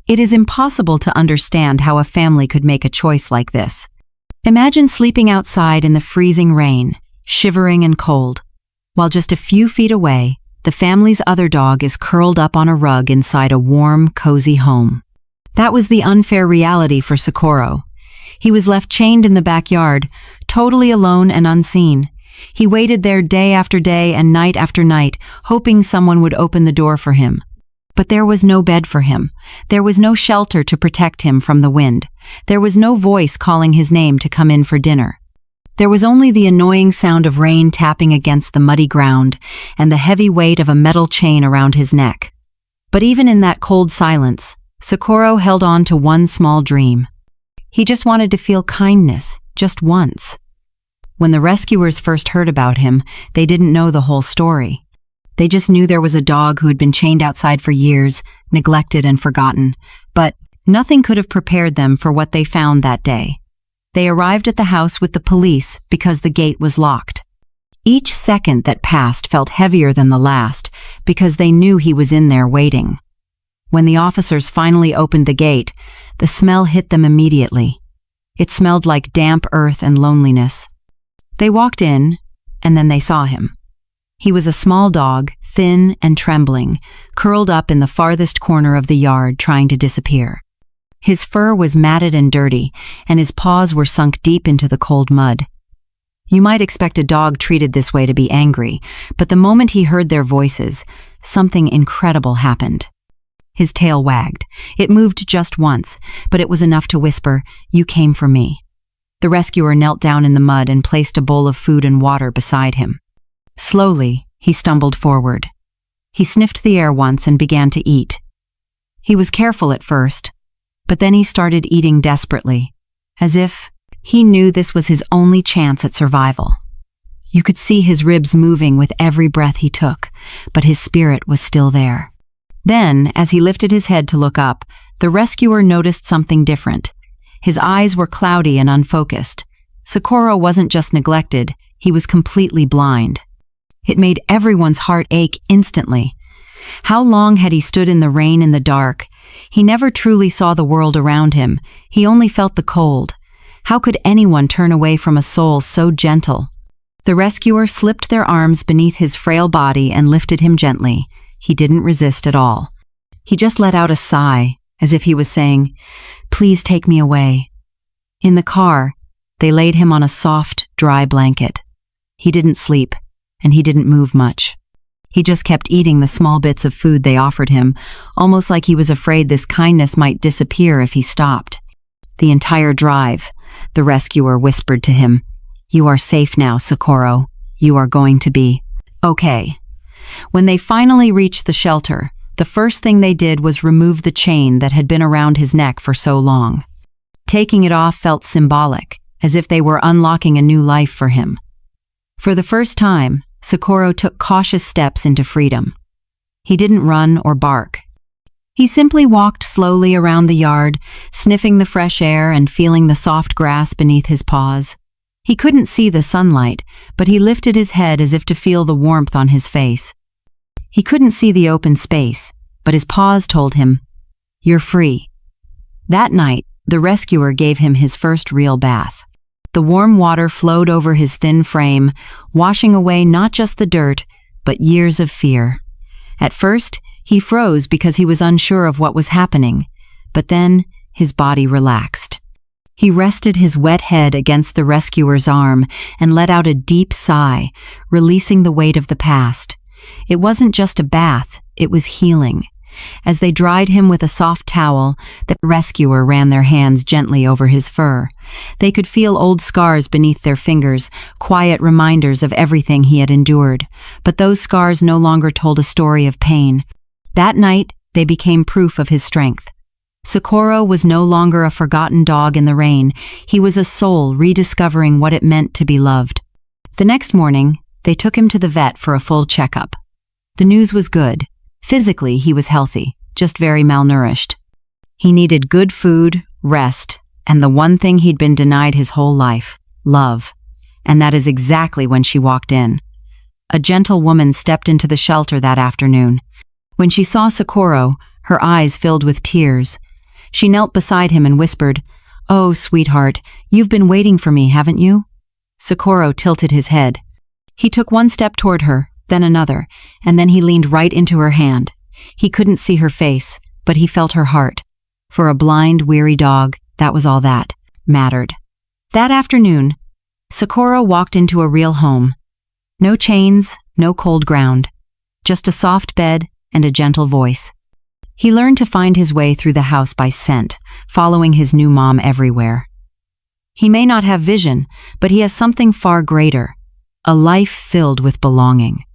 It is impossible to understand how a family could make a choice like this. Imagine sleeping outside in the freezing rain, shivering and cold, while just a few feet away, the family's other dog is curled up on a rug inside a warm, cozy home. That was the unfair reality for Socorro. He was left chained in the backyard, totally alone and unseen. He waited there day after day and night after night, hoping someone would open the door for him. But there was no bed for him. There was no shelter to protect him from the wind. There was no voice calling his name to come in for dinner. There was only the annoying sound of rain tapping against the muddy ground and the heavy weight of a metal chain around his neck. But even in that cold silence, Socorro held on to one small dream. He just wanted to feel kindness, just once. When the rescuers first heard about him, they didn't know the whole story. They just knew there was a dog who had been chained outside for years, neglected and forgotten, but nothing could have prepared them for what they found that day. They arrived at the house with the police because the gate was locked. Each second that passed felt heavier than the last because they knew he was in there waiting. When the officers finally opened the gate, the smell hit them immediately. It smelled like damp earth and loneliness. They walked in, and then they saw him. He was a small dog, thin and trembling, curled up in the farthest corner of the yard trying to disappear. His fur was matted and dirty, and his paws were sunk deep into the cold mud. You might expect a dog treated this way to be angry, but the moment he heard their voices, something incredible happened. His tail wagged. It moved just once, but it was enough to whisper, "You came for me." The rescuer knelt down in the mud and placed a bowl of food and water beside him. Slowly, he stumbled forward. He sniffed the air once and began to eat. He was careful at first, but then he started eating desperately, as if he knew this was his only chance at survival. You could see his ribs moving with every breath he took, but his spirit was still there. Then, as he lifted his head to look up, the rescuer noticed something different. His eyes were cloudy and unfocused. Socorro wasn't just neglected, he was completely blind. It made everyone's heart ache instantly. How long had he stood in the rain in the dark? He never truly saw the world around him. He only felt the cold. How could anyone turn away from a soul so gentle? The rescuer slipped their arms beneath his frail body and lifted him gently. He didn't resist at all. He just let out a sigh, as if he was saying, "Please take me away." In the car, they laid him on a soft, dry blanket. He didn't sleep, and he didn't move much. He just kept eating the small bits of food they offered him, almost like he was afraid this kindness might disappear if he stopped. The entire drive, the rescuer whispered to him, "You are safe now, Socorro. You are going to be okay." When they finally reached the shelter, the first thing they did was remove the chain that had been around his neck for so long. Taking it off felt symbolic, as if they were unlocking a new life for him. For the first time, Socorro took cautious steps into freedom. He didn't run or bark. He simply walked slowly around the yard, sniffing the fresh air and feeling the soft grass beneath his paws. He couldn't see the sunlight, but he lifted his head as if to feel the warmth on his face. He couldn't see the open space, but his paws told him, "You're free." That night, the rescuer gave him his first real bath. The warm water flowed over his thin frame, washing away not just the dirt, but years of fear. At first, he froze because he was unsure of what was happening, but then his body relaxed. He rested his wet head against the rescuer's arm and let out a deep sigh, releasing the weight of the past. It wasn't just a bath, it was healing. As they dried him with a soft towel, the rescuer ran their hands gently over his fur. They could feel old scars beneath their fingers, quiet reminders of everything he had endured. But those scars no longer told a story of pain. That night, they became proof of his strength. Socorro was no longer a forgotten dog in the rain. He was a soul rediscovering what it meant to be loved. The next morning, they took him to the vet for a full checkup. The news was good. Physically, he was healthy, just very malnourished. He needed good food, rest, and the one thing he'd been denied his whole life, love. And that is exactly when she walked in. A gentle woman stepped into the shelter that afternoon. When she saw Socorro, her eyes filled with tears. She knelt beside him and whispered, "Oh, sweetheart, you've been waiting for me, haven't you?" Socorro tilted his head. He took one step toward her, then another, and then he leaned right into her hand. He couldn't see her face, but he felt her heart. For a blind, weary dog, that was all that mattered. That afternoon, Socorro walked into a real home. No chains, no cold ground, just a soft bed and a gentle voice. He learned to find his way through the house by scent, following his new mom everywhere. He may not have vision, but he has something far greater, a life filled with belonging.